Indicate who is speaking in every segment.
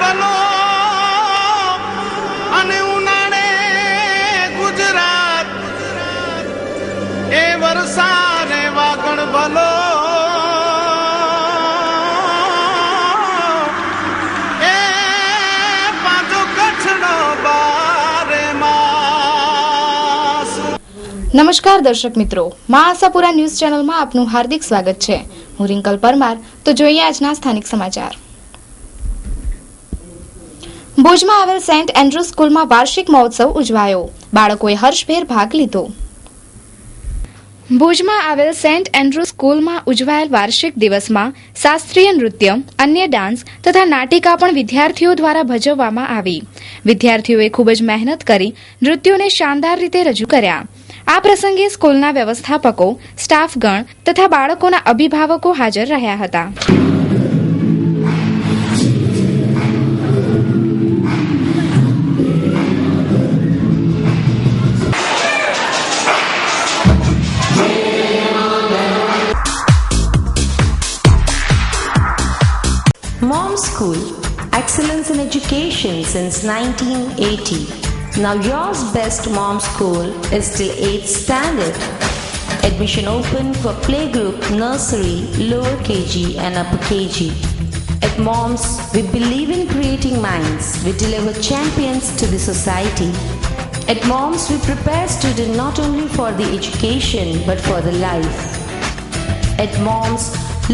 Speaker 1: ભલો અને ઉનાળે ગુજરાત એ વરસાદ વાગણ ભલો એ પાછો કચ્છનો બારે માસ।
Speaker 2: નમસ્કાર દર્શક મિત્રો, મા આશાપુરા ન્યૂઝ ચેનલમાં આપનું હાર્દિક સ્વાગત છે। હું રિંકલ પરમાર। તો જોઈએ આજના સ્થાનિક સમાચાર। ભુજમાં આવેલ સેન્ટ એન્ડ્રુ સ્કૂલમાં વાર્ષિક મહોત્સવ ઉજવાયો। બાળકોએ હર્ષભેર ભાગ લીધો। ભુજમાં આવેલ સેન્ટ એન્ડ્રુ સ્કૂલમાં ઉજવાયેલ વાર્ષિક દિવસમાં શાસ્ત્રીય નૃત્ય, અન્ય ડાન્સ તથા નાટિકા પણ વિદ્યાર્થીઓ દ્વારા ભજવવામાં આવી। વિદ્યાર્થીઓએ ખૂબ જ મહેનત કરી નૃત્યોને શાનદાર રીતે રજૂ કર્યા। આ પ્રસંગે સ્કૂલના વ્યવસ્થાપકો, સ્ટાફગણ તથા બાળકોના અભિભાવકો હાજર રહ્યા હતા।
Speaker 3: Mom School, excellence in education since 1980. Now yours best Mom School is till 8th standard. Admission open for playgroup, nursery, lower KG and upper KG. At Moms, we believe in creating minds. We deliver champions to the society. At Moms, we prepare students not only for the education but for the life. At Moms,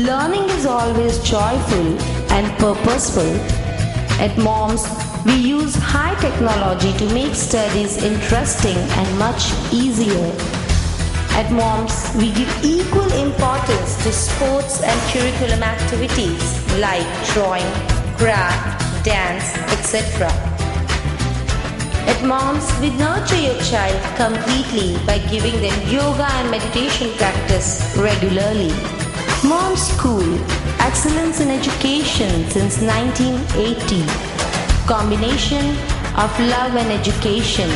Speaker 3: learning is always joyful and purposeful. At Moms, we use high technology to make studies interesting and much easier. At Moms, we give equal importance to sports and curriculum activities like drawing, craft, dance, etc. At Moms, we nurture your child completely by giving them yoga and meditation practice regularly. Mom School, excellence in education since 1980. Combination of love and education.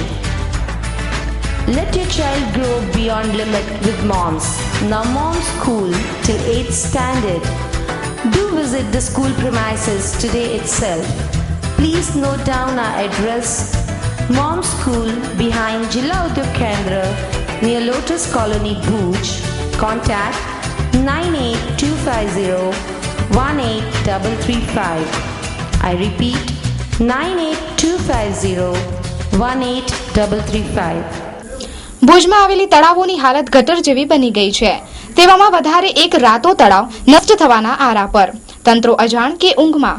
Speaker 3: Let your child grow beyond limit with Moms. Now Mom School till 8th standard. Do visit the school premises today itself. Please note down our address. Mom School behind Jilla Udyog Kendra near Lotus Colony, Bhuj. Contact 9825018335. I repeat 9825018335.
Speaker 2: ભુજમાં આવેલી તળાવોની હાલત ગટર જેવી બની ગઈ છે। તેવામાં વધારે એક રાતો તળાવ નષ્ટ થવાના આરા પર। તંત્રો અજાણ કે ઊંઘમાં।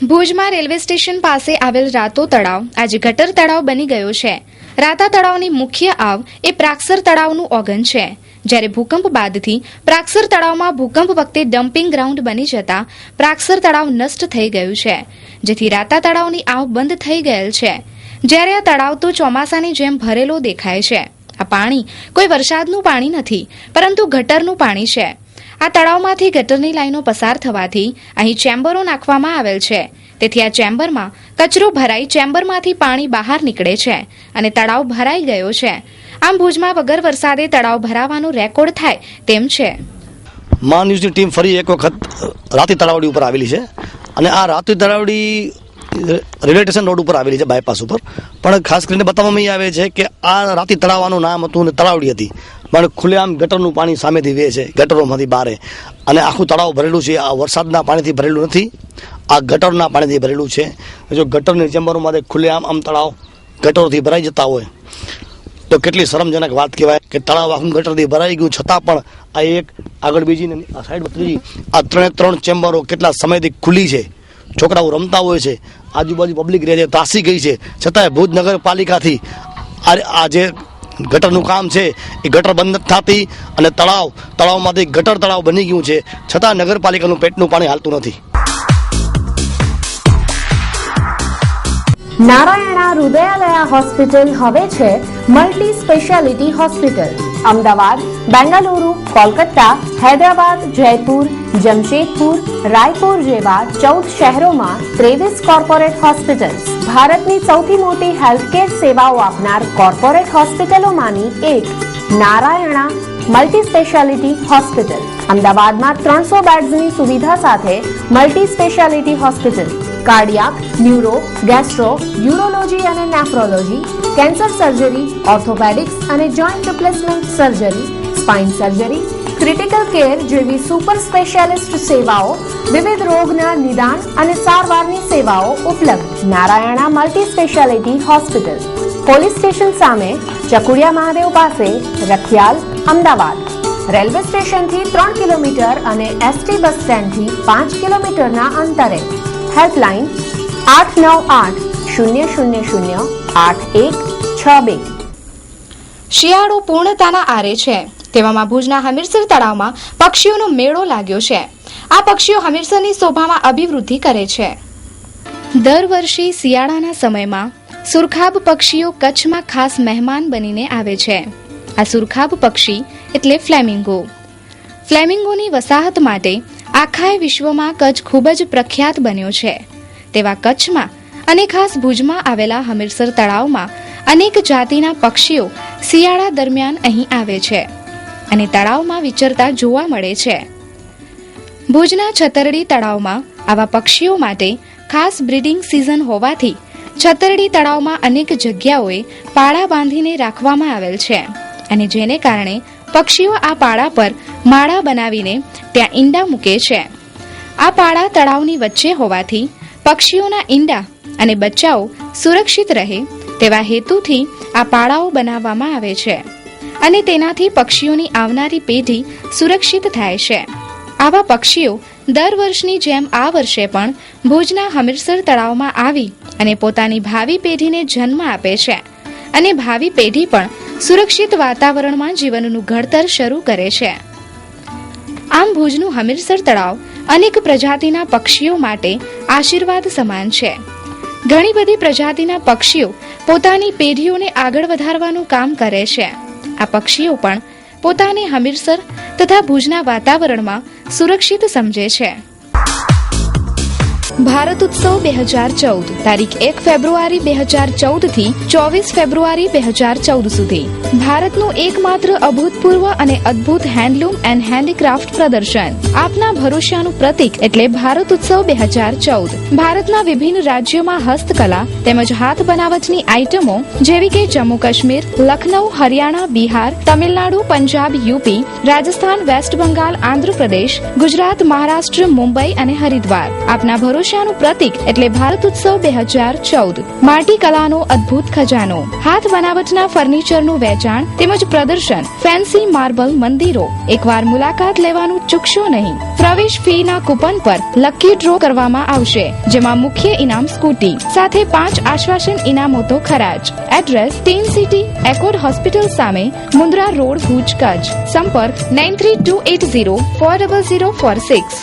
Speaker 2: ભુજમાં રેલવે સ્ટેશન પાસે આવેલ રાતો તળાવ આજે ગટર તળાવ બની ગયો છે। રાતા તળાવની મુખ્ય આવ એ પ્રાક્ષર તળાવનું ઓગન છે। જ્યારે ભૂકંપ બાદથી પ્રાક્ષર તળાવમાં ભૂકંપ વખતે ડમ્પિંગ ગ્રાઉન્ડ બની જતા પ્રાક્ષર તળાવ નષ્ટ થઈ ગયું છે, જેથી રાતા તળાવની આવ બંધ થઈ ગયેલ છે। જ્યારે આ તળાવ તો ચોમાસાની જેમ ભરેલો દેખાય છે। આ પાણી કોઈ વરસાદનું પાણી નથી, પરંતુ ગટરનું પાણી છે। આ તળાવમાંથી ગટરની લાઈનો પસાર થવાથી અહીં ચેમ્બરો નાખવામાં આવેલ છે, તેથી આ ચેમ્બરમાં કચરો ભરાઈ ચેમ્બરમાંથી પાણી બહાર નીકળે છે અને તળાવ ભરાઈ ગયો છે। આમ ભુજમાં વગર વરસાદે તળાવ ભરાવાનો રેકોર્ડ થાય તેમ છે।
Speaker 4: મા ન્યૂઝની ટીમ ફરી એક વખત રાતી તળાવડી ઉપર આવેલી છે અને આ રાતી તળાવડી રેલવે સ્ટેશન રોડ ઉપર આવેલી છે, બાયપાસ ઉપર। પણ ખાસ કરીને બતાવવામાં આવે છે કે આ રાતી તળાવનું નામ હતું અને તળાવડી હતી, પણ ખુલ્લેઆમ ગટરનું પાણી સામેથી વહે છે, ગટરોમાંથી બહાર, અને આખું તળાવ ભરેલું છે। આ વરસાદના પાણીથી ભરેલું નથી, આ ગટરના પાણીથી ભરેલું છે। જો ગટરની ચેમ્બરોમાંથી ખુલ્લેઆમ આમ તળાવ ગટરોથી ભરાઈ જતા હોય તો કેટલી શરમજનક વાત કહેવાય કે તળાવ આખું ગટરથી ભરાઈ ગયું છતાં પણ આ એક આગળ બીજી ને આ સાઈડ ત્રીજી, આ ત્રણ ચેમ્બરો કેટલા સમયથી ખુલ્લી છે। છોકરાઓ રમતા હોય છે, આજુબાજુ પબ્લિક રહે છે, ત્રાસી ગઈ છે, છતાંય ભુજ નગરપાલિકાથી આ જે ગટરનું કામ છે એ ગટર બંધ નથી થતી અને તળાવમાંથી ગટર તળાવ બની ગયું છે, છતાં નગરપાલિકાનું પેટનું પાણી હાલતું નથી।
Speaker 5: નારાયણા હૃદયાલયા હોસ્પિટલ હવે છે multi speciality hospital. Ahmedabad, Bengaluru, Kolkata, Hyderabad, Jaipur, Jamshedpur, Raipur જેવા 14 શહેરોમાં 23 કોર્પોરેટ હોસ્પિટલ્સ। ભારતની સૌથી મોટી હેલ્થકેર સેવાઓ આપનાર કોર્પોરેટ હોસ્પિટલોમાંની એક નારાયણા મલ્ટી સ્પેશિયાલિટી હોસ્પિટલ. અમદાવાદમાં 300 બેડ્સની સુવિધા સાથે multi speciality hospital. Cardiac, neuro, gastro, urology અને નેફ્રોલોજી, કેન્સર સર્જરી, ઓર્થોપેડિક્સ અને joint replacement surgery, spine surgery, critical care જેવી સુપર સ્પેશિયાલિસ્ટ સેવાઓ, વિવિધ રોગના નિદાન અને સારવારની સેવાઓ ઉપલબ્ધ. Narayana multi speciality hospital, police station સામે, ચકુડિયા મહાદેવ પાસે, રખિયાલ, અમદાવાદ. રેલવે સ્ટેશનથી 3 કિલોમીટર અને એસટી બસ સ્ટેન્ડથી 5 કિલોમીટરના અંતરે. હેલ્પલાઇન 898-000-8162.
Speaker 2: શિયાળો પૂર્ણતાના આરે છે, તેવામાં ભુજના હમીરસર તળાવમાં પક્ષીઓનો મેળો લાગ્યો છે. આ પક્ષીઓ હમીરસરની શોભામાં અભિવૃદ્ધિ કરે છે. દર વર્ષે શિયાળાના સમયમાં સુરખાબ પક્ષીઓ કચ્છમાં ખાસ મહેમાન બનીને આવે છે. આ સુરખાબ પક્ષી એટલે ફ્લેમિંગો. ફ્લેમિંગોની વસાહત માટે આખા વિશ્વમાં કચ્છ ખૂબ જ પ્રખ્યાત બન્યો છે. તેવા કચ્છમાં અને ખાસ ભુજમાં આવેલા હમીરસર તળાવમાં અનેક જાતિના પક્ષીઓ શિયાળા દરમિયાન અહીં આવે છે અને તળાવમાં વિચરતા જોવા મળે છે. ભુજના છતરડી તળાવમાં આવા પક્ષીઓ માટે ખાસ બ્રીડિંગ સિઝન હોવાથી છતરડી તળાવમાં અનેક જગ્યાઓએ પાળા બાંધીને રાખવામાં આવેલ છે અને જેને કારણે પક્ષીઓ આ પાળા પર માળા બનાવીને ત્યાં ઈંડા મૂકે છે. આ પાળા તળાવની વચ્ચે હોવાથી પક્ષીઓના ઈંડા અને બચ્ચાઓ સુરક્ષિત રહે તેવા હેતુથી આ પાળાઓ બનાવવામાં આવે છે અને તેનાથી પક્ષીઓની આવનારી પેઢી સુરક્ષિત થાય છે. આવા પક્ષીઓ દર વર્ષની જેમ આ વર્ષે પણ ભુજના હમીરસર તળાવમાં આવી અને પોતાની ભાવિ પેઢીને જન્મ આપે છે અને ભાવિ પેઢી પણ સુરક્ષિત વાતાવરણમાં જીવનનું ઘડતર શરૂ કરે છે. આમ ભુજનું હમીરસર તળાવ અનેક પ્રજાતિના પક્ષીઓ માટે આશીર્વાદ સમાન છે. ઘણી બધી પ્રજાતિના પક્ષીઓ પોતાની પેઢીઓને આગળ વધારવાનું કામ કરે છે. આ પક્ષીઓ પણ પોતાને હમીરસર તથા ભુજના વાતાવરણમાં સુરક્ષિત સમજે છે. ભારત ઉત્સવ 2014 તારીખ 1 ફેબ્રુઆરી 2014 થી 24 ફેબ્રુઆરી 2014 સુધી ભારતનું એકમાત્ર અભૂતપૂર્વ અને અદ્ભુત હેન્ડલૂમ એન્ડ હેન્ડીક્રાફ્ટ પ્રદર્શન. આપના ભરોસાનું પ્રતીક એટલે ભારત ઉત્સવ 2014. ભારતના વિભિન્ન રાજ્યોમાં હસ્તકલા તેમજ હાથ બનાવટની આઇટમો જેવી કે જમ્મુ કાશ્મીર, લખનઉ, હરિયાણા, બિહાર, તમિલનાડુ, પંજાબ, યુપી, રાજસ્થાન, વેસ્ટ બંગાળ, આંધ્રપ્રદેશ, ગુજરાત, મહારાષ્ટ્ર, મુંબઈ અને હરિદ્વાર. આપના ભરોસાનું પ્રતીક એટલે ભારત ઉત્સવ 2014. માટી કલાનો અદ્ભુત ખજાનો, હાથ બનાવટના ફર્નિચરનું વેચાણ તેમજ પ્રદર્શન, ફેન્સી માર્બલ મંદિરો. એકવાર મુલાકાત લેવાનું ચૂકશો નહીં. પ્રવેશ ફીના કૂપન પર લકી ડ્રો કરવામાં આવશે, જેમાં મુખ્ય ઇનામ સ્કૂટી સાથે 5 આશ્વાસન ઇનામો તો ખરા જ. Address tin city echoed hospital સામે, મુન્દ્રા રોડ, ભુજ, કચ્છ. સંપર્ક 9328040046.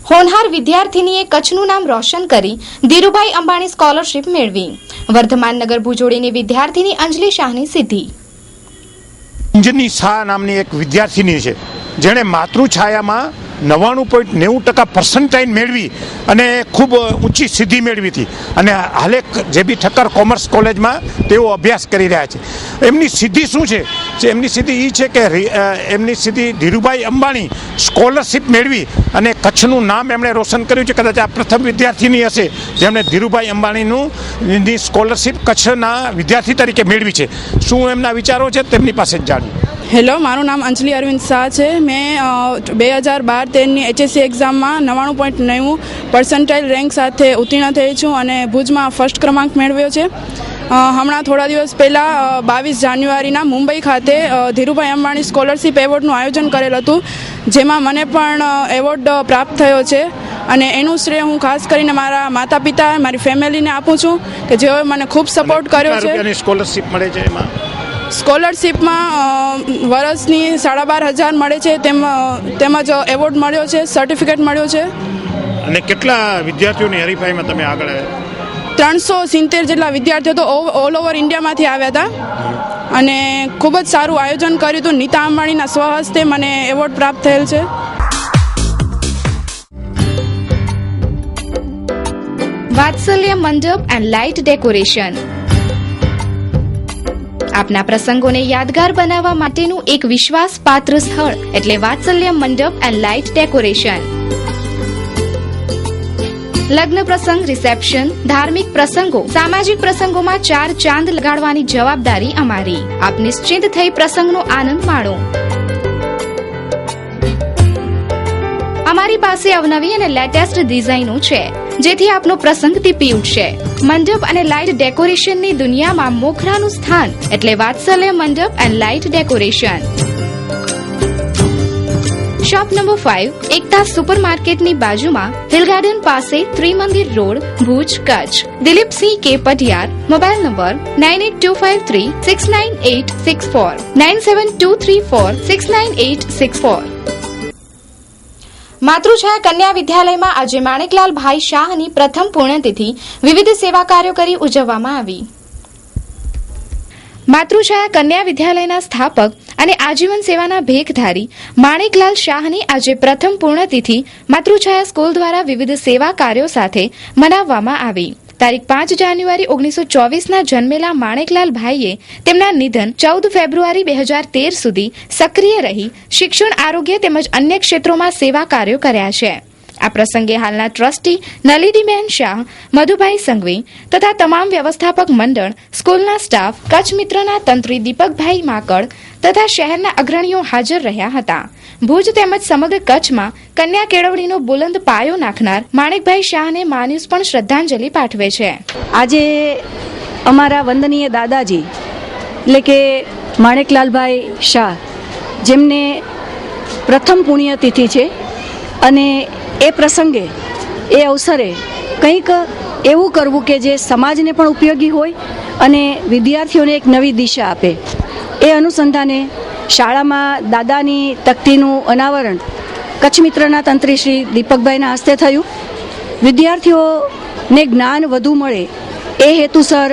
Speaker 2: હોનહાર વિદ્યાર્થીનીએ કચ્છનું નામ રોશન કરી ધીરુભાઈ અંબાણી સ્કોલરશીપ મેળવી. વર્ધમાન નગર ભુજોડીની વિદ્યાર્થીની અંજલિ શાહની સિદ્ધિ.
Speaker 6: અંજની શાહ નામની એક વિદ્યાર્થીની છે, જેણે માતૃછાયામાં 99.90% મેળવી અને ખૂબ ઊંચી સિદ્ધિ મેળવી હતી અને હાલે જેબી ઠક્કર કોમર્સ કોલેજમાં તેઓ અભ્યાસ કરી રહ્યા છે. એમની સિદ્ધિ શું છે? એમની સિદ્ધિ એ છે કે એમની સિદ્ધિ ધીરુભાઈ અંબાણી સ્કોલરશીપ મેળવી અને કચ્છનું નામ એમણે રોશન કર્યું છે. કદાચ આ પ્રથમ વિદ્યાર્થીની હશે જેમણે ધીરુભાઈ અંબાણીનું સ્કોલરશિપ કચ્છના વિદ્યાર્થી તરીકે મેળવી છે. શું એમના વિચારો છે તેમની પાસે જ જાણ્યું.
Speaker 7: હેલો, મારું નામ અંજલિ અરવિંદ શાહ છે. મેં 2012-13ની HSC એક્ઝામમાં 99.90% રેન્ક સાથે ઉત્તીર્ણ થઈ છું અને ભુજમાં ફર્સ્ટ ક્રમાંક મેળવ્યો છે. હમણાં થોડા દિવસ પહેલાં 22 જાન્યુઆરીના મુંબઈ ખાતે ધીરુભાઈ અંબાણી સ્કોલરશિપ એવોર્ડનું આયોજન કરેલ હતું, જેમાં મને પણ એવોર્ડ પ્રાપ્ત થયો છે અને એનું શ્રેય હું ખાસ કરીને મારા માતા પિતા, મારી ફેમિલીને આપું છું કે જેઓએ મને ખૂબ સપોર્ટ કર્યો છે.
Speaker 6: સ્કોલરશિપ મળે છે એમાં
Speaker 7: સ્કોલરશિપમાં વર્ષની 12,500 મળે છે, તેમજ એવોર્ડ મળ્યો છે, સર્ટિફિકેટ મળ્યો છે.
Speaker 6: અને કેટલા વિદ્યાર્થીઓની હરીફાઈમાં તમે આગળ આવ્યા?
Speaker 7: 370 જેટલા વિદ્યાર્થીઓ તો ઓલ ઓવર ઇન્ડિયામાંથી આવ્યા હતા અને ખૂબ જ સારું આયોજન કર્યું હતું. નીતા અંબાણીના સ્વહસ્તે મને એવોર્ડ પ્રાપ્ત થયેલ છે.
Speaker 2: વાત્સલ્ય મંડપ એન્ડ લાઇટ ડેકોરેશન. આપના પ્રસંગોને યાદગાર બનાવવા માટેનું એક વિશ્વાસપાત્ર સ્થળ એટલે વાત્સલ્ય મંડપ એન્ડ લાઇટ ડેકોરેશન. લગ્ન પ્રસંગ, રિસેપ્શન, ધાર્મિક પ્રસંગો, સામાજિક પ્રસંગોમાં 4 ચાંદ લગાડવાની જવાબદારી અમારી. આપ નિશ્ચિંત થઈ પ્રસંગનો આનંદ માણો. અમારી પાસે અવનવી અને લેટેસ્ટ ડિઝાઇનો છે જેથી આપનો પ્રસંગ ટીપી ઉઠશે. મંડપ અને લાઇટ ડેકોરેશનની દુનિયામાં મોખરાનું સ્થાન એટલે વાત્સલ્ય મંડપ and light decoration. Shop number 5, એકતા સુપરમાર્કેટની બાજુમાં, હિલ ગાર્ડન પાસે, ત્રિમંદિર રોડ, ભુજ, કચ્છ. દિલીપસિંહ કે પટિયાર. Mobile number 9823369864, 9723469864. માતૃછાયા કન્યા વિદ્યાલયમાં આજે માણેકલાલ ભાઈ શાહની પ્રથમ પુણ્યતિથિ વિવિધ સેવા કાર્યો કરી ઉજવવામાં આવી. માતૃછાયા કન્યા વિદ્યાલયના સ્થાપક અને આજીવન સેવાના ભેખધારી માણેકલાલ શાહની આજે પ્રથમ પુણ્યતિથિ માતૃછાયા સ્કૂલ દ્વારા વિવિધ સેવા કાર્યો સાથે મનાવવામાં આવી. તારીખ 5 જાન્યુઆરી 1924ના જન્મેલા માણેકલાલ ભાઈએ તેમના નિધન 14 ફેબ્રુઆરી 2013 સુધી સક્રિય રહી શિક્ષણ, આરોગ્ય તેમજ અન્ય ક્ષેત્રોમાં સેવા કાર્યો કર્યા છે. આ પ્રસંગે હાલના ટ્રસ્ટી નલિનીબેન શાહ, મધુભાઈ સંઘવી તથા તમામ વ્યવસ્થાપક મંડળ, સ્કૂલના સ્ટાફ, કચ્છ મિત્રના તંત્રી દીપકભાઈ માકડ તથા શહેરના અગ્રણીઓ હાજર રહ્યા હતા. ભુજ તેમજ સમગ્ર કચ્છમાં કન્યા કેળવણીનો બુલંદ પાયો નાખનાર માણેકભાઈ શાહને માન્યુસ પણ શ્રદ્ધાંજલિ પાઠવે છે.
Speaker 8: આજે અમારા વંદનીય દાદાજી એટલે કે માણેકલાલભાઈ શાહ, જેમને પ્રથમ પુણ્યતિથિ છે અને એ પ્રસંગે, એ અવસરે કંઈક એવું કરવું કે જે સમાજને પણ ઉપયોગી હોય અને વિદ્યાર્થીઓને એક નવી દિશા આપે. એ અનુસંધાને શાળામાં દાદાની તકતીનું અનાવરણ કચ્છ મિત્રના તંત્રી શ્રી દીપકભાઈના હસ્તે થયું. વિદ્યાર્થીઓને જ્ઞાન વધુ મળે એ હેતુસર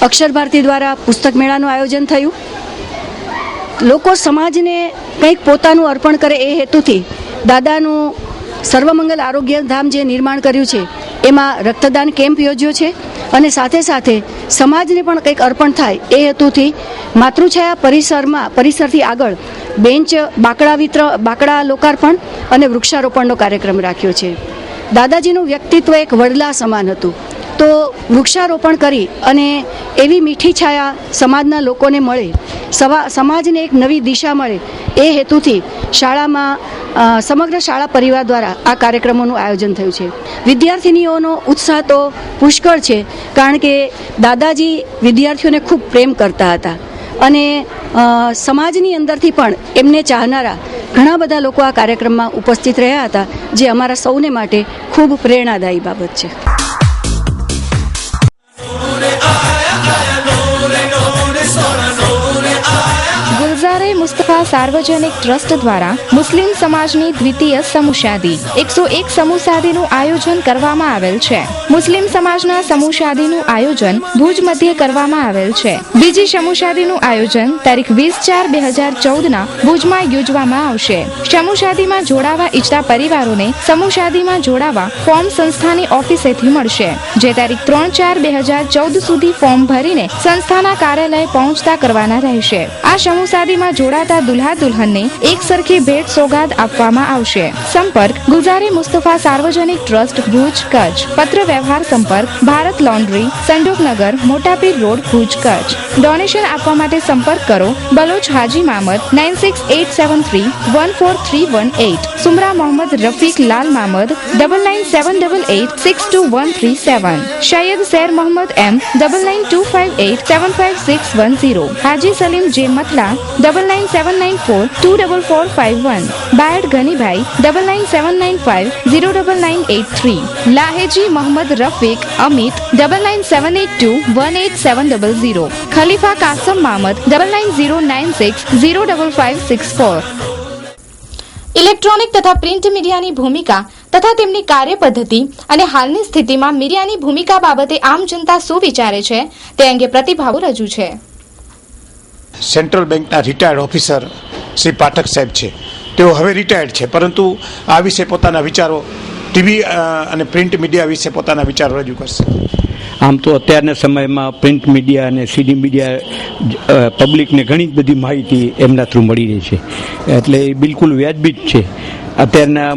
Speaker 8: અક્ષર ભારતી દ્વારા પુસ્તક મેળાનું આયોજન થયું. લોકો સમાજને કંઈક પોતાનું અર્પણ કરે એ હેતુથી દાદાનું સર્વમંગલ આરોગ્યધામ જે નિર્માણ કર્યું છે એમાં રક્તદાન કેમ્પ યોજ્યો છે અને સાથે સાથે સમાજને પણ કંઈક અર્પણ થાય એ હેતુથી માતૃછાયા પરિસરથી આગળ બેન્ચ, બાકડા લોકાર્પણ અને વૃક્ષારોપણનો કાર્યક્રમ રાખ્યો છે. દાદાજીનું વ્યક્તિત્વ એક વડલા સમાન હતું, તો વૃક્ષારોપણ કરી અને એવી મીઠી છાયા સમાજના લોકોને મળે, સમાજને એક નવી દિશા મળે એ હેતુથી શાળામાં સમગ્ર શાળા પરિવાર દ્વારા આ કાર્યક્રમોનું આયોજન થયું છે. વિદ્યાર્થિનીઓનો ઉત્સાહ તો પુષ્કળ છે, કારણ કે દાદાજી વિદ્યાર્થીઓને ખૂબ પ્રેમ કરતા હતા અને સમાજની અંદરથી પણ એમને ચાહનારા ઘણા બધા લોકો આ કાર્યક્રમમાં ઉપસ્થિત રહ્યા હતા, જે અમારા સૌને માટે ખૂબ પ્રેરણાદાયી બાબત છે.
Speaker 2: ગુલઝારે મુસ્તફા સાર્વજનિક ટ્રસ્ટ દ્વારા મુસ્લિમ સમાજની દ્વિતીય સમૂહશાદી 101 સમૂહશાદીનું આયોજન કરવામાં આવેલ છે. મુસ્લિમ સમાજના સમૂહશાદીનું આયોજન ભુજ મધ્યે કરવામાં આવેલ છે. બીજી સમૂહશાદીનું આયોજન તારીખ 20/4/2014ના ભુજમાં યોજવામાં આવશે. સમૂહશાદીમાં જોડાવા ઈચ્છતા પરિવારોને સમૂહશાદીમાં જોડાવા ફોર્મ સંસ્થાની ઓફિસેથી મળશે, જે તારીખ 3/4/2014 સુધી ફોર્મ ભરીને સંસ્થાના કાર્યાલય પહોંચતા કરવાના રહેશે. આ સમૂહશાદીમાં જોડાતા દુલ્હા દુલ્હનને એક સરખી ભેટ સોગાદ આપવામાં આવશે. સંપર્ક ગુલઝારે મુસ્તફા સાર્વજનિક ટ્રસ્ટ, ભુજ, કચ્છ. પત્ર વ્યવહાર સંપર્ક ભારત લોન્ડ્રી, સંડોકનગર, મોટાપીર રોડ, ભુજ, કચ્છ. ડોનેશન આપવા માટે સંપર્ક કરો Baloch Haji Mamad 9687314318, Sumra Mohammad Rafiq Lal Mamad 9978862137, Sayyed Sher Mohammad M 9925875610, Haji Salim J Mathla 9979424451, Bayad Ganibhai 9979509983, Laheji Mohammad Rafiq Amit 9978218700, Khalifa Kasam Mamad 9909605564. Electronic તથા પ્રિન્ટ મીડિયાની ભૂમિકા તથા તેમની કાર્યપદ્ધતિ અને હાલની સ્થિતિમાં મીડિયાની ભૂમિકા બાબતે આમ જનતા શું વિચારે છે તે અંગે પ્રતિભાવો રજૂ છે.
Speaker 6: સેન્ટ્રલ બેંકના રિટાયર્ડ ઓફિસર શ્રી પાઠક સાહેબ છે, તેઓ હવે રિટાયર્ડ છે, પરંતુ આ વિશે પોતાના વિચારો ટીવી અને પ્રિન્ટ મીડિયા વિશે પોતાના વિચારો રજૂ કરશે.
Speaker 9: આમ તો અત્યારના સમયમાં પ્રિન્ટ મીડિયા અને સીડી મીડિયા પબ્લિકને ઘણી જ બધી માહિતી એમના થ્રુ મળી રહી છે, એટલે એ બિલકુલ વ્યાજબી જ છે. અત્યારના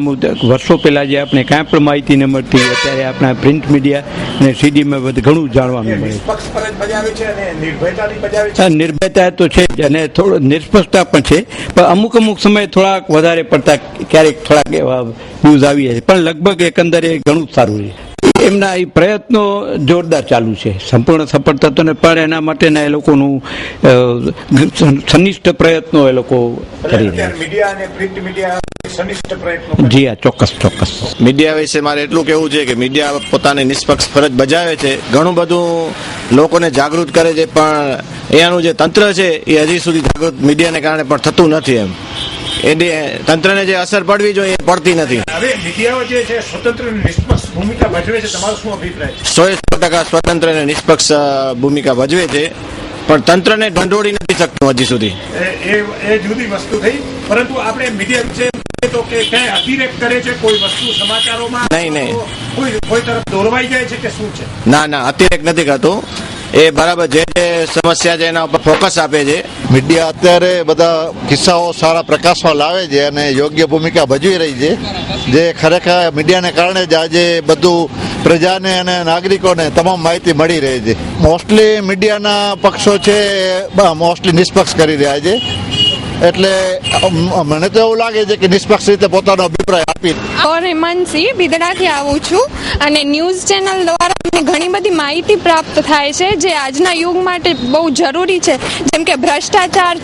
Speaker 9: વર્ષો પહેલાં જે આપણે કાંઈ પણ માહિતી ન મળતી, અત્યારે આપણા પ્રિન્ટ મીડિયા અને સીડીમાં બધું ઘણું જાણવાનું મળે. નિર્ભયતા તો છે જ અને થોડો નિષ્પક્ષતા પણ છે, પણ અમુક સમયે થોડાક વધારે પડતા ક્યારેક થોડાક એવા ન્યૂઝ આવી જાય, પણ લગભગ એકંદરે ઘણું જ સારું છે. એમના એ પ્રયત્નો જોરદાર ચાલુ છે. સંપૂર્ણ સફળતા તો ને પણ એના માટેના એ લોકોનું સનિષ્ઠ પ્રયત્નો એ લોકો કરી રહ્યા છે. જી હા, ચોક્કસ.
Speaker 10: મીડિયા વિશે મારે એટલું કહેવું છે કે મીડિયા પોતાની નિષ્પક્ષ ફરજ બજાવે છે, ઘણું બધું લોકોને જાગૃત કરે છે, પણ અહીંયાનું જે તંત્ર છે એ હજી સુધી જાગૃત મીડિયાને કારણે પણ થતું નથી. એની તંત્રને જે અસર પડવી જોઈએ એ પડતી નથી.
Speaker 6: હવે મીડિયાઓ જે છે સ્વતંત્ર અને નિષ્પક્ષ ભૂમિકા ભજવે છે, તમારો શું અભિપ્રાય?
Speaker 10: 100% સ્વતંત્ર અને નિષ્પક્ષ ભૂમિકા ભજવે છે, પણ તંત્રને ઢંઢોળી નથી શકતું હજી સુધી.
Speaker 6: એ જુદી વસ્તુ થઈ, પરંતુ આપણે મીડિયા વિશે તો કે ક્યાંય અતિરેક કરે છે કોઈ વસ્તુ સમાચારોમાં?
Speaker 10: નહીં.
Speaker 6: કોઈ તરફ દોરવાઈ જાય છે કે શું છે?
Speaker 10: ના, અતિરેક નથી કરતું. એ બરાબર જે સમસ્યા છે એના ઉપર ફોકસ આપે છે.
Speaker 11: મીડિયા અત્યારે બધા કિસ્સાઓ સારા પ્રકાશમાં લાવે છે અને યોગ્ય ભૂમિકા ભજવી રહી છે, જે ખરેખર મીડિયાને કારણે જ આજે બધું પ્રજાને અને નાગરિકોને તમામ માહિતી મળી રહી છે. મોસ્ટલી મીડિયાના પક્ષો છે મોસ્ટલી નિષ્પક્ષ કરી રહ્યા છે, એટલે મને તો એવું લાગે છે કે નિષ્પક્ષ રીતે પોતાનો અભિપ્રાય આપી.
Speaker 12: હિમાંશી બિદડાથી આવું છું અને ન્યૂઝ ચેનલ દ્વારા અમને ઘણી બધી માહિતી પ્રાપ્ત થાય છે, જે આજના યુગ માટે બહુ જરૂરી છે. જેમ કે ભ્રષ્ટાચાર,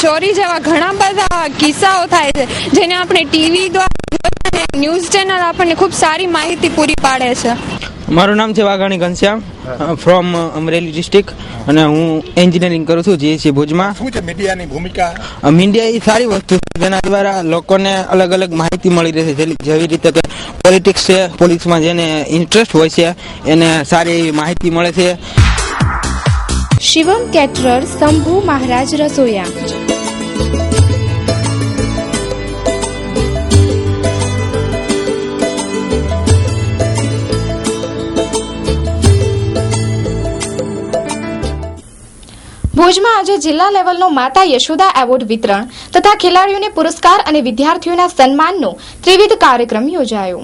Speaker 12: ચોરી જેવા ઘણા બધા કિસ્સાઓ થાય છે, જેને આપણે ટીવી દ્વારા ન્યૂઝ ચેનલ આપણને ખૂબ સારી માહિતી પૂરી પાડે છે.
Speaker 13: મારું નામ છે વાઘાણી ઘનશ્યામ, ફ્રોમ અમરેલી ડિસ્ટ્રિક્ટ, અને હું એન્જિનિયરિંગ કરું છું જીએસસી ભુજમાં.
Speaker 6: શું છે મીડિયાની ભૂમિકા?
Speaker 13: મીડિયા એ સારી વસ્તુ છે, જેના દ્વારા લોકોને અલગ અલગ માહિતી મળી રહે છે. જેવી રીતે કે પોલિટિક્સ છે, પોલિટિક્સમાં જેને ઇન્ટરેસ્ટ હોય છે એને સારી એવી માહિતી મળે છે.
Speaker 2: શિવમ કેટરર, શંભુ મહારાજ રસોયા. ભુજમાં આજે જિલ્લા લેવલનો માતા યશોદા એવોર્ડ વિતરણ તથા ખેલાડીઓને પુરસ્કાર અને વિદ્યાર્થીઓના સન્માનનો ત્રિવિધ કાર્યક્રમ યોજાયો.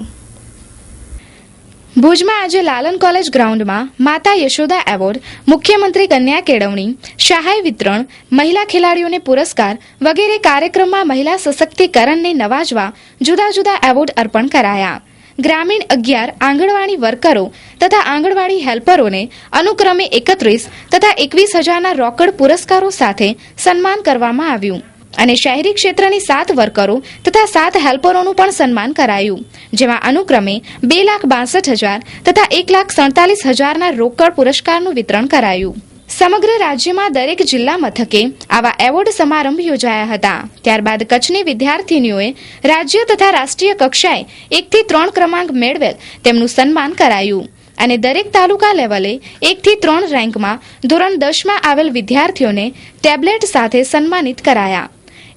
Speaker 2: ભુજમાં આજે લાલન કોલેજ ગ્રાઉન્ડમાં માતા યશોદા એવોર્ડ, મુખ્યમંત્રી કન્યા કેળવણી, સહાય વિતરણ, મહિલા ખેલાડીઓને પુરસ્કાર વગેરે કાર્યક્રમમાં મહિલા સશક્તિકરણને નવાજવા જુદા જુદા એવોર્ડ અર્પણ કરાયા. ગ્રામીણ 11 આંગણવાડી વર્કરો તથા આંગણવાડી હેલ્પરોને અનુક્રમે 31 તથા 21,000ના રોકડ પુરસ્કારો સાથે સન્માન કરવામાં આવ્યું અને શહેરી ક્ષેત્રની 7 વર્કરો તથા 7 હેલ્પરોનું પણ સન્માન કરાયું, જેમાં અનુક્રમે 2,62,000 તથા 1,47,000ના રોકડ પુરસ્કારનું વિતરણ કરાયું. સમગ્ર રાજ્યમાં દરેક જિલ્લા મથકે આવા એવોર્ડ સમારંભ યોજાયા હતા. ત્યારબાદ કચ્છની વિદ્યાર્થીનીઓએ રાજ્ય તથા રાષ્ટ્રીય કક્ષાએ 1 થી 3 ક્રમાંક મેળવેલ તેમનું સન્માન કરાયું અને દરેક તાલુકા લેવલે 1 થી 3 રેન્કમાં ધોરણ 10માં આવેલ વિદ્યાર્થીઓને ટેબ્લેટ સાથે સન્માનિત કરાયા.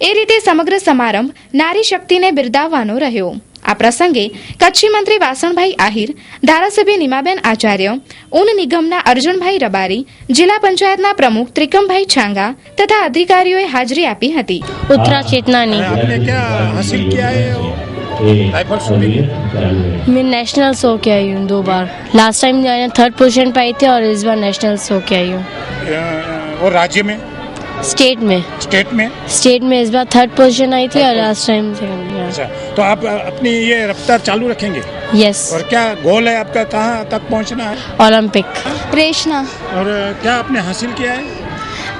Speaker 2: એ રીતે સમગ્ર સમારંભ નારી શક્તિને બિરદાવવાનો રહ્યો. આ પ્રસંગે કચ્છી મંત્રી વાસણભાઈ આહિર, ધારાસભ્ય નીમાબેન આચાર્ય, ઊન નિગમના અર્જુનભાઈ રબારી, જિલ્લા પંચાયતના પ્રમુખ ત્રિકમભાઈ છાંગા તથા અધિકારીઓએ હાજરી આપી હતી.
Speaker 12: उत्तरा चेतनानी
Speaker 6: आपने क्या हासिल किया है?
Speaker 12: मैं नेशनल शो के आई हूँ 2 बार. लास्ट टाइम मैंने 3rd पोजीशन पाई थी और इस बार नेशनल शो के आई हूँ.
Speaker 6: और राज्य में?
Speaker 12: स्टेट में इस बार 3rd पोजीशन आई थी और लास्ट टाइम सेकंड.
Speaker 6: अच्छा, तो आप अपनी ये रफ्तार चालू रखेंगे?
Speaker 12: यस.
Speaker 6: और क्या गोल है आपका, कहाँ तक पहुँचना है?
Speaker 12: ओलंपिक. रेशना.
Speaker 6: और क्या आपने हासिल किया है?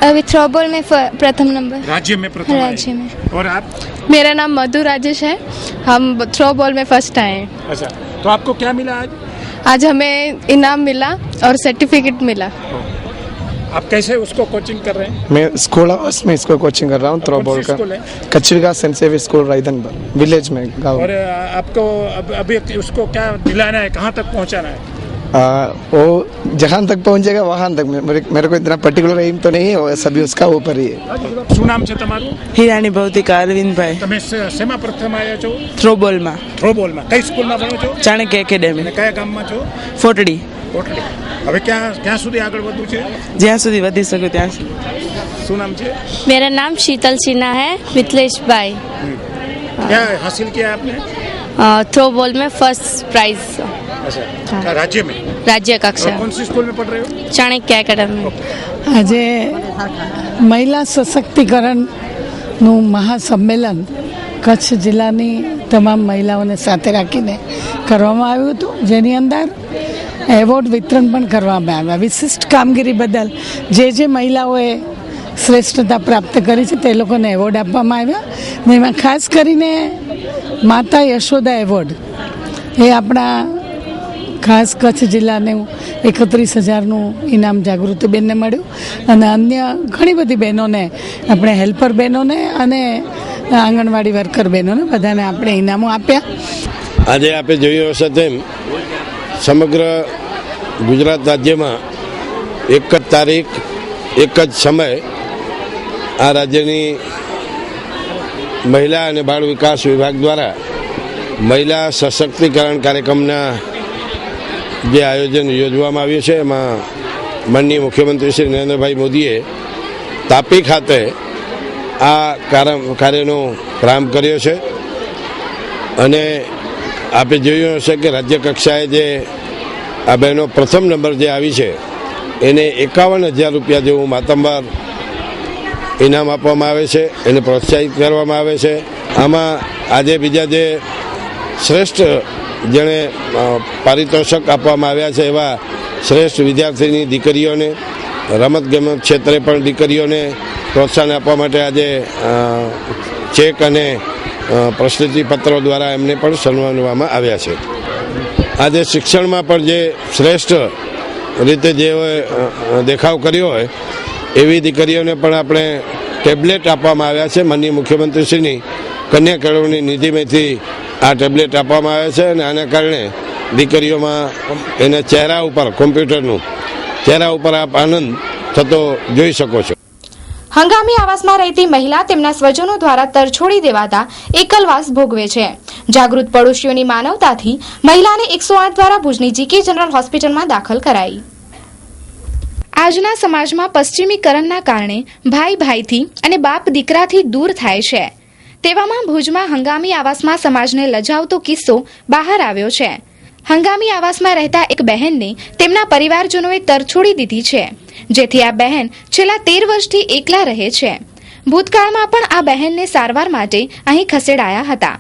Speaker 12: अभी थ्रोबॉल में प्रथम नंबर.
Speaker 6: राज्य में प्रथम?
Speaker 12: राज्य में.
Speaker 6: और आप?
Speaker 12: मेरा नाम मधु राजेश है. हम थ्रोबॉल में फर्स्ट आए हैं.
Speaker 6: अच्छा, तो आपको क्या मिला आज?
Speaker 12: आज हमें इनाम मिला और सर्टिफिकेट मिला.
Speaker 6: आप कैसे उसको कोचिंग कर रहे हैं?
Speaker 14: मैं स्कूल हाउस में इसको कोचिंग कर रहा हूँ थ्रोबॉल का. कचरी सेंट सेवियर स्कूल रायधनपुर विलेज में गाँव.
Speaker 6: और आपको अभी उसको क्या दिलाना है, कहाँ तक पहुँचाना है?
Speaker 14: वो जहाँ तक पहुँचेगा वहाँ तक. मेरे को इतना पर्टिकुलर एम तो नहीं है, वो सभी उसका ऊपर ही है.
Speaker 6: શું નામ છે તમારું?
Speaker 13: હિરાણી ભૌતિક અરવિંદભાઈ.
Speaker 6: તમે શેમાં પ્રથમ આવ્યા છો?
Speaker 13: થ્રોબોલમાં.
Speaker 6: થ્રોબોલમાં કઈ સ્કૂલમાં ભણો છો?
Speaker 13: ચાણક્ય એકેડેમી.
Speaker 6: કયા ગામમાં છો?
Speaker 13: ફોટડી.
Speaker 6: કોટલી. હવે ક્યાં સુધી આગળ વધવું છે?
Speaker 15: જ્યાં સુધી વધી શકું ત્યાં સુધી.
Speaker 6: શું નામ છે?
Speaker 16: मेरा नाम शीतल सिन्हा है, मिथिलेश भाई।
Speaker 6: क्या हासिल किया आपने?
Speaker 16: थ्रो बॉल में फर्स्ट प्राइज
Speaker 6: अच्छा, राज्य में?
Speaker 16: राज्य कक्षा।
Speaker 6: कौन सी स्कूल में पढ़ रहे हो?
Speaker 16: चाणक्य एकेडमी।
Speaker 17: આજે મહિલા સશક્તિકરણનું મહાસંમેલન કચ્છ જિલ્લાની તમામ મહિલાઓને સાથે રાખીને કરવામાં આવ્યું હતું, જેની અંદર એવોર્ડ વિતરણ પણ કરવામાં આવ્યા. વિશિષ્ટ કામગીરી બદલ જે મહિલાઓએ શ્રેષ્ઠતા પ્રાપ્ત કરી છે તે લોકોને એવોર્ડ આપવામાં આવ્યા. ને એમાં ખાસ કરીને માતા યશોદા એવોર્ડ એ આપણા ખાસ કચ્છ જિલ્લાનું 31,000નું ઇનામ જાગૃતિબેનને મળ્યું અને અન્ય ઘણી બધી બહેનોને, આપણે હેલ્પર બહેનોને અને આંગણવાડી વર્કર બહેનોને બધાને આપણે ઇનામો આપ્યા.
Speaker 18: આજે આપણે જોયું હશે તેમ સમગ્ર ગુજરાત રાજ્યમાં એક જ તારીખ, એક જ સમય આ રાજ્યની મહિલા અને બાળ વિકાસ વિભાગ દ્વારા મહિલા સશક્તિકરણ કાર્યક્રમના જે આયોજન યોજવામાં આવ્યું છે એમાં માનનીય મુખ્યમંત્રી શ્રી નરેન્દ્રભાઈ મોદીએ તાપી ખાતે આ કાર્યનો પ્રારંભ કર્યો છે. અને આપણે જોયું હશે કે રાજ્ય કક્ષાએ જે આ બહેનો પ્રથમ નંબર જે આવી છે એને 51,000 રૂપિયા જેવું માતંબર ઇનામ આપવામાં આવે છે, એને પ્રોત્સાહિત કરવામાં આવે છે. આમાં આજે બીજા જે શ્રેષ્ઠ જેણે પારિતોષક આપવામાં આવ્યા છે એવા શ્રેષ્ઠ વિદ્યાર્થીની દીકરીઓને, રમતગમત ક્ષેત્રે પણ દીકરીઓને પ્રોત્સાહન આપવા માટે આજે ચેક અને પ્રશસ્તિપત્રો દ્વારા એમને પણ સન્માનવામાં આવ્યા છે. આજે શિક્ષણમાં પણ જે શ્રેષ્ઠ રીતે જેઓએ દેખાવ કર્યો હોય એવી દીકરીઓને પણ આપણે ટેબ્લેટ આપવામાં આવ્યા છે. માનનીય મુખ્યમંત્રીશ્રીની કન્યા કેળવણી નિધિમાંથી આ ટેબ્લેટ આપવામાં આવે છે અને આના કારણે દીકરીઓમાં એના ચહેરા ઉપર, કોમ્પ્યુટરનું ચહેરા ઉપર આપ આનંદ થતો જોઈ શકો છો.
Speaker 2: હંગામી આવાસમાં રહેતી મહિલા તેમના સ્વજનો દ્વારા તરછોડી દેવાતા એકલવાસ ભોગવે છે. જાગૃત પડોશીઓની માનવતાથી મહિલાને 108 દ્વારા ભુજની જીકે જનરલ હોસ્પિટલમાં દાખલ કરાઈ. આજના સમાજમાં પશ્ચિમીકરણના કારણે ભાઈ ભાઈથી અને બાપ દીકરાથી દૂર થાય છે. તેવામાં ભુજમાં હંગામી આવાસમાં સમાજને લજાવતો કિસ્સો બહાર આવ્યો છે. હંગામી આવાસમાં રહેતા એક બહેનને તેમના પરિવારજનોએ તરછોડી દીધી છે, જેથી આ બહેન છેલ્લા 13 વર્ષથી એકલા રહે છે. ભૂતકાળમાં પણ આ બહેનને સારવાર માટે અહીં ખસેડાયા હતા.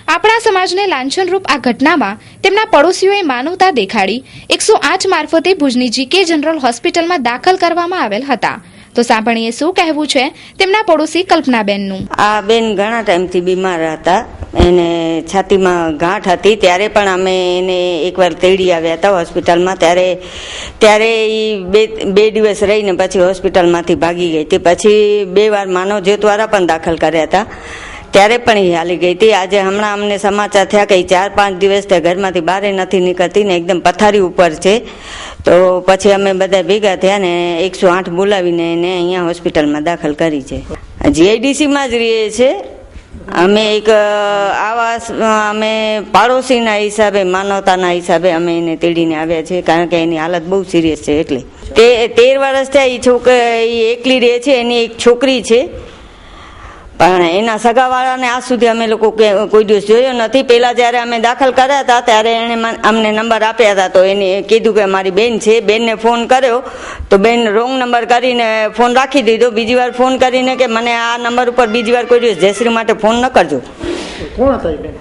Speaker 2: આપણા સમાજને લાંછનરૂપ આ ઘટનામાં તેમના પડોશીઓએ માનવતા દેખાડી 108 મારફતે ભુજની જીકે જનરલ હોસ્પિટલમાં દાખલ કરવામાં આવેલ હતા. તો સાંભળીએ શું કહેવું છે તેમના પડોશી કલ્પનાબેનનું.
Speaker 19: આ બેન ઘણા ટાઈમથી બીમાર હતા, એને છાતીમાં ગાંઠ હતી. ત્યારે પણ અમે એને એકવાર તેડી આવ્યા હતા હોસ્પિટલમાં. ત્યારે એ બે દિવસ રહીને પછી હોસ્પિટલમાંથી ભાગી ગઈ હતી. પછી 2 વાર માનવ જ્યોત દ્વારા પણ દાખલ કર્યા હતા, ત્યારે પણ એ હાલી ગઈ હતી. આજે હમણાં અમને સમાચાર થયા કે 4-5 દિવસ તે ઘરમાંથી બહાર નથી નીકળતી ને એકદમ પથારી ઉપર છે. તો પછી અમે બધા ભેગા થયા ને 108 બોલાવીને એને અહીંયા હોસ્પિટલમાં દાખલ કરી છે. જીઆઈડીસીમાં જ રહીએ છે અમે. એક આવાસ અમે પાડોશીના હિસાબે, માનવતાના હિસાબે અમે એને તેડીને આવ્યા છીએ, કારણ કે એની હાલત બહુ સિરિયસ છે. એટલે 13 વર્ષ થયા એ એકલી રહે છે. એની એક છોકરી છે, પણ એના સગાવાળાને આજ સુધી અમે લોકો કોઈ દિવસ જોયો નથી. પહેલા જ્યારે અમે દાખલ કર્યા હતા ત્યારે એણે અમને નંબર આપ્યા હતા, તો એને કીધું કે મારી બેન છે. બેનને ફોન કર્યો તો બેન રોંગ નંબર કરીને ફોન રાખી દીધો. બીજી વાર ફોન કરીને કે મને આ નંબર ઉપર બીજી વાર કોઈ દિવસ જયશ્રી માટે ફોન ન કરજો.
Speaker 17: કોણ હતા બેન?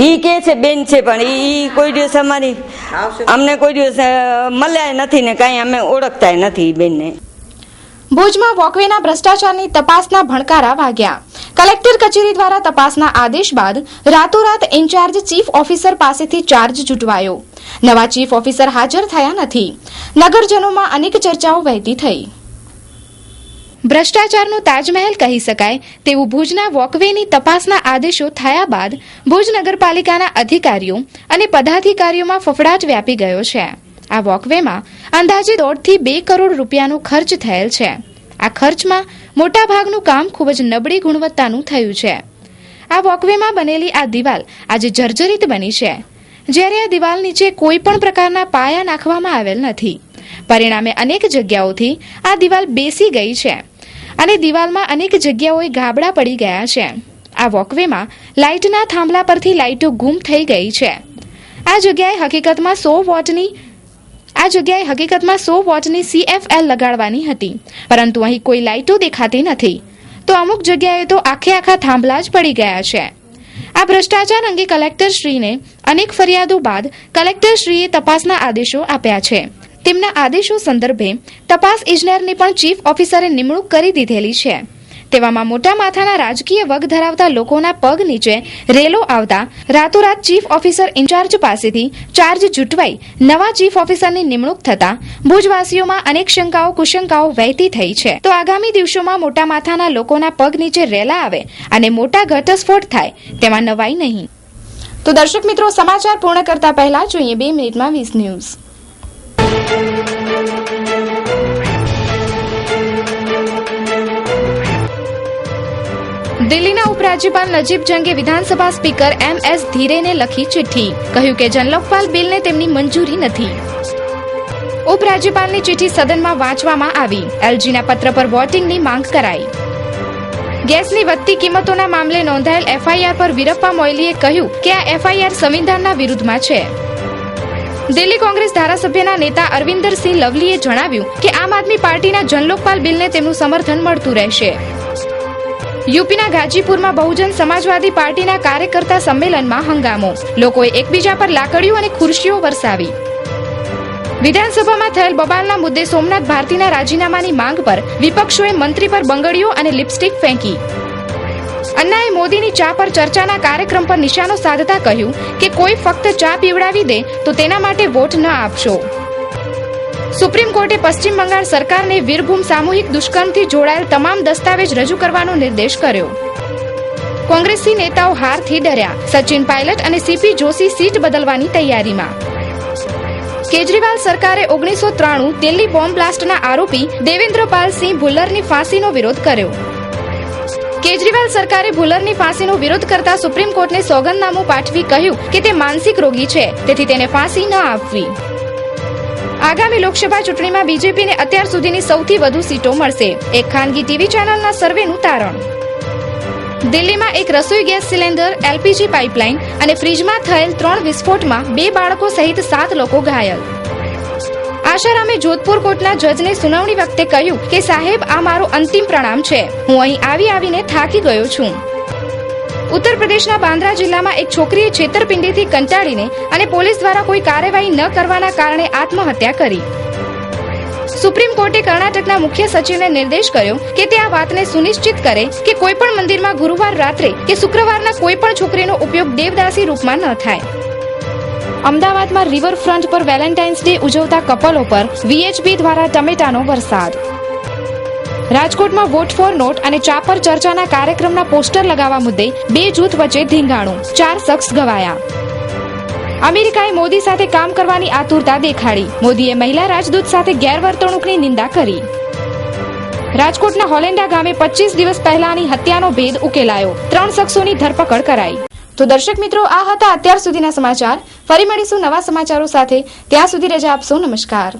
Speaker 19: ઈ કે છે બેન છે, પણ ઈ કોઈ દિવસ અમારી અમને કોઈ દિવસ મળ્યા નથી ને કાંઈ અમે ઓળખતા નથી ઈ બેનને.
Speaker 2: ભુજમાં વોકવેના ભ્રષ્ટાચારની તપાસના ભણકારા વાગ્યા. કલેક્ટર કચેરી દ્વારા તપાસના આદેશ બાદ રાતોરાત ઇન્ચાર્જ ચીફ ઓફિસર પાસેથી ચાર્જ છૂટવાયો. નવા ચીફ ઓફિસર હાજર થયા નથી. નગરજનોમાં અનેક ચર્ચાઓ વહેતી થઈ. ભ્રષ્ટાચારનો તાજમહેલ કહી શકાય તેવું ભુજના વોકવેની તપાસના આદેશો થયા બાદ ભુજ નગરપાલિકાના અધિકારીઓ અને પદાધિકારીઓમાં ફફડાટ વ્યાપી ગયો છે. આ વોકવેમાં અંદાજે 1.5 થી 2 કરોડ રૂપિયાનો ખર્ચ થયેલ છે. આ ખર્ચમાં મોટાભાગનું કામ ખૂબ જ નબળી ગુણવત્તાનું થયું છે. આ વોકવેમાં બનેલી આ દિવાલ આજે જર્જરિત બની છે. જ્યારે આ દિવાલ નીચે કોઈ પણ પ્રકારના પાયા નાખવામાં આવેલ નથી. પરિણામે અનેક જગ્યાઓથી આ દિવાલ બેસી ગઈ છે અને દિવાલમાં અનેક જગ્યાઓએ ગાબડા પડી ગયા છે. આ વોકવેમાં લાઇટના થાંભલા પરથી લાઇટો ગુમ થઈ ગઈ છે. આ જગ્યાએ હકીકતમાં 100 વોટની CFL લગાડવાની હતી, પરંતુ અહીં કોઈ લાઇટો દેખાતી નથી. તો અમુક જગ્યાએ તો આખા થાંભલા જ પડી ગયા છે. આ ભ્રષ્ટાચાર અંગે કલેક્ટરશ્રીને અનેક ફરિયાદો બાદ કલેક્ટરશ્રીએ તપાસના આદેશો આપ્યા છે. તેમના આદેશો સંદર્ભે તપાસ ઇજનેરની પણ ચીફ ઓફિસરે નિમણૂક કરી દીધેલી છે. તેવામાં મોટા માથાના રાજકીય વગ ધરાવતા લોકોના પગ નીચે રેલો આવતા રાતોરાત ચીફ ઓફિસર ઇન્ચાર્જ પાસેથી ચાર્જ જૂટવાઈ નવા ચીફ ઓફિસરની નિમણૂક થતા ભુજવાસીઓમાં અનેક શંકાઓ કુશંકાઓ વહેતી થઈ છે. તો આગામી દિવસોમાં મોટા માથાના લોકોના પગ નીચે રેલા આવે અને મોટા ઘટસ્ફોટ થાય તેમાં નવાઈ નહીં. તો દર્શક મિત્રો, સમાચાર પૂર્ણ કરતા પહેલા જોઈએ 2 મિનિટમાં 20 ન્યૂઝ. દિલ્હીના ઉપરાજ્યપાલ નજીબ જંગે વિધાનસભા સ્પીકર MS ધીરેને લખી ચિઠ્ઠી. કહ્યું કે જનલોકપાલ બિલને તેમની મંજૂરી નથી. ઉપરાજ્યપાલની ચિઠ્ઠી સદનમાં વાંચવામાં આવી. LGના પત્ર પર વોટિંગની માંગ કરાઈ. ગેસની વધતી કિંમતોના મામલે નોંધાયેલ FIR પર વીરપ્પા મોઇલીએ કહ્યું કે આ FIR સંવિધાનના વિરુદ્ધમાં છે. દિલ્હી કોંગ્રેસ ધારાસભ્યના નેતા અરવિંદરસિંહ લવલીએ જણાવ્યું કે આમ આદમી પાર્ટીના જનલોકપાલ બિલને તેમનું સમર્થન મળતું રહેશે. યુપીના ગાજીપુરમાં બહુજન સમાજવાદી પાર્ટીના કાર્યકર્તા સંમેલનમાં હંગામો. લોકોએ એકબીજા પર લાકડીઓ અને ખુરશીઓ વરસાવી. વિધાનસભામાં થયેલ બબાલના મુદ્દે સોમનાથ ભારતીના રાજીનામાની માંગ પર વિપક્ષોએ મંત્રી પર બંગડીઓ અને લિપસ્ટિક ફેંકી. અન્નાએ મોદીની ચા પર ચર્ચાના કાર્યક્રમ પર નિશાનો સાધતા કહ્યું કે કોઈ ફક્ત ચા પીવડાવી દે તો તેના માટે વોટ ન આપશો. સુપ્રીમ કોર્ટે પશ્ચિમ બંગાળ સરકારને વીરભૂમ સામૂહિક દુષ્કર્મથી જોડાયેલ તમામ દસ્તાવેજ રજૂ કરવાનો નિર્દેશ કર્યો. કોંગ્રેસી નેતાઓ હારથી ડર્યા. સચિન પાયલટ અને CP જોશી સીટ બદલવાની તૈયારીમાં. કેજરીવાલ સરકારે 1993 દિલ્હી બોમ્બ બ્લાસ્ટના આરોપી દેવેન્દ્રપાલ સિંહ ભુલ્લરની ફાંસીનો વિરોધ કર્યો. કેજરીવાલ સરકારે ભુલ્લરની ફાંસીનો વિરોધ કરતા સુપ્રીમ કોર્ટને સોગંદનામું પાઠવી કહ્યું કે તે માનસિક રોગી છે, તેથી તેને ફાંસી ન આપવી. આગામી લોકસભા ચૂંટણીમાં બીજેપીને અત્યાર સુધીની સૌથી વધુ સીટો મળશે. એક ખાનગી ટીવી ચેનલના સર્વેનું તારણ. દિલ્હીમાં એક રસોઈ ગેસ સિલિન્ડર, LPG પાઇપલાઇન અને ફ્રીજમાં થયેલ 3 વિસ્ફોટમાં 2 બાળકો સહિત 7 લોકો ઘાયલ. આશારામે જોધપુર કોર્ટના જજને સુનાવણી વખતે કહ્યું કે સાહેબ, આ મારો અંતિમ પ્રણામ છે. હું અહીં આવીને થાકી ગયો છું. ઉત્તર પ્રદેશના બાંદ્રા જિલ્લામાં એક છોકરીએ છેતરપિંડીથી કંટાળીને અને પોલીસ દ્વારા કોઈ કાર્યવાહી ન કરવાના કારણે આત્મહત્યા કરી. સુપ્રીમ કોર્ટે કર્ણાટકના મુખ્ય સચિવને નિર્દેશ કર્યો કે તે આ વાતને સુનિશ્ચિત કરે કે કોઈ પણ મંદિરમાં ગુરુવાર રાત્રે કે શુક્રવારના કોઈ પણ છોકરીનો ઉપયોગ દેવદાસી રૂપમાં ન થાય. અમદાવાદમાં રિવરફ્રન્ટ પર વેલેન્ટાઇન્સ ડે ઉજવતા કપલો પર VHB દ્વારા ટમેટાનો વરસાદ. રાજકોટમાં વોટ ફોર નોટ અને ચા પર ચર્ચાના કાર્યક્રમના પોસ્ટર લગાવવા મુદ્દે 2 જૂથ વચ્ચે ધીંગાણું. 4 શખ્સ ઘવાયા. અમેરિકાએ મોદી સાથે કામ કરવાની આતુરતા દેખાડી. મોદીએ મહિલા રાજદૂત સાથે ગેરવર્તણૂકની નિંદા કરી. રાજકોટના હોલેન્ડા ગામે 25 દિવસ પહેલાની હત્યાનો ભેદ ઉકેલાયો. 3 શખ્સોની ધરપકડ કરાઈ. તો દર્શક મિત્રો, આ હતા અત્યાર સુધીના સમાચાર. ફરી મળીશું નવા સમાચારો સાથે. ત્યાં સુધી રજા આપશો. નમસ્કાર.